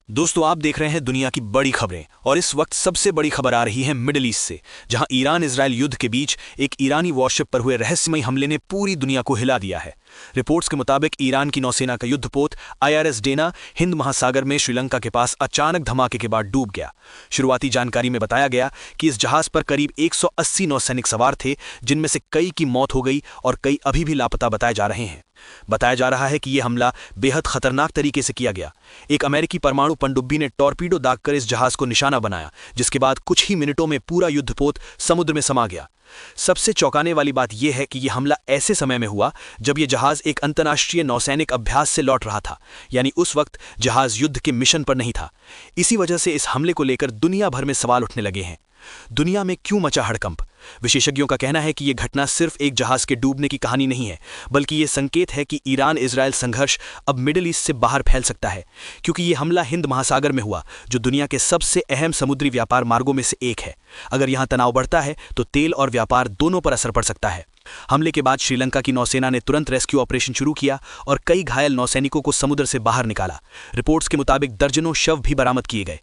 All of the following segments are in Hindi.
दोस्तों, आप देख रहे हैं दुनिया की बड़ी खबरें और इस वक्त सबसे बड़ी खबर आ रही है मिडिल ईस्ट से, जहां ईरान इजराइल युद्ध के बीच एक ईरानी वॉरशिप पर हुए रहस्यमय हमले ने पूरी दुनिया को हिला दिया है। रिपोर्ट्स के मुताबिक ईरान की नौसेना का युद्धपोत IRS डेना हिंद महासागर में श्रीलंका के पास अचानक धमाके के बाद डूब गया। शुरुआती जानकारी में बताया गया कि इस जहाज पर करीब 180 नौसैनिक सवार थे, जिनमें से कई की मौत हो गई और कई अभी भी लापता बताए जा रहे हैं। बताया जा रहा है कि यह हमला बेहद खतरनाक तरीके से किया गया। एक अमेरिकी परमाणु पनडुब्बी ने टॉर्पीडो दागकर इस जहाज को निशाना बनाया, जिसके बाद कुछ ही मिनटों में पूरा युद्धपोत समुद्र में समा गया। सबसे चौंकाने वाली बात यह है कि यह हमला ऐसे समय में हुआ जब यह जहाज एक अंतर्राष्ट्रीय नौसैनिक अभ्यास से लौट रहा था, यानी उस वक्त जहाज युद्ध के मिशन पर नहीं था। इसी वजह से इस हमले को लेकर दुनिया भर में सवाल उठने लगे हैं। दुनिया में क्यों मचा हड़कंप? विशेषज्ञों का कहना है कि यह घटना सिर्फ एक जहाज के डूबने की कहानी नहीं है, बल्कि यह संकेत है कि ईरान इजराइल संघर्ष अब मिडिल ईस्ट से बाहर फैल सकता है, क्योंकि यह हमला हिंद महासागर में हुआ, जो दुनिया के सबसे अहम समुद्री व्यापार मार्गों में से एक है। अगर यहां तनाव बढ़ता है तो तेल और व्यापार दोनों पर असर पड़ सकता है। हमले के बाद श्रीलंका की नौसेना ने तुरंत रेस्क्यू ऑपरेशन शुरू किया और कई घायल नौसैनिकों को समुद्र से बाहर निकाला। रिपोर्ट्स के मुताबिक दर्जनों शव भी बरामद किए गए।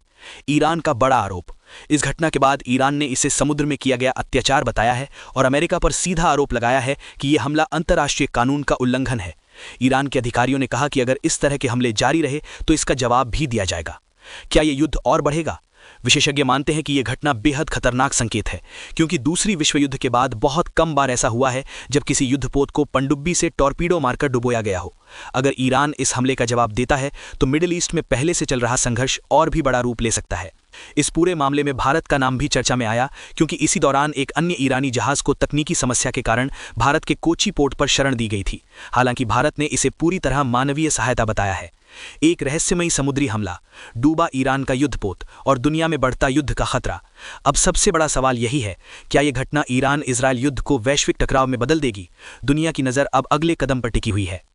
ईरान का बड़ा आरोप। इस घटना के बाद ईरान ने इसे समुद्र में किया गया अत्याचार बताया है और अमेरिका पर सीधा आरोप लगाया है कि यह हमला अंतर्राष्ट्रीय कानून का उल्लंघन है। ईरान के अधिकारियों ने कहा कि अगर इस तरह के हमले जारी रहे तो इसका जवाब भी दिया जाएगा। क्या यह युद्ध और बढ़ेगा? विशेषज्ञ मानते हैं कि यह घटना बेहद खतरनाक संकेत है, क्योंकि दूसरी विश्व युद्ध के बाद बहुत कम बार ऐसा हुआ है जब किसी युद्धपोत को पनडुब्बी से टॉर्पीडो मारकर डुबोया गया हो। अगर ईरान इस हमले का जवाब देता है तो मिडिल ईस्ट में पहले से चल रहा संघर्ष और भी बड़ा रूप ले सकता है। इस पूरे मामले में भारत का नाम भी चर्चा में आया, क्योंकि इसी दौरान एक अन्य ईरानी जहाज को तकनीकी समस्या के कारण भारत के कोची पोर्ट पर शरण दी गई थी। हालांकि भारत ने इसे पूरी तरह मानवीय सहायता बताया है। एक रहस्यमयी समुद्री हमला, डूबा ईरान का युद्धपोत और दुनिया में बढ़ता युद्ध का खतरा। अब सबसे बड़ा सवाल यही है, क्या यह घटना ईरान इजराइल युद्ध को वैश्विक टकराव में बदल देगी? दुनिया की नज़र अब अगले कदम पर टिकी हुई है।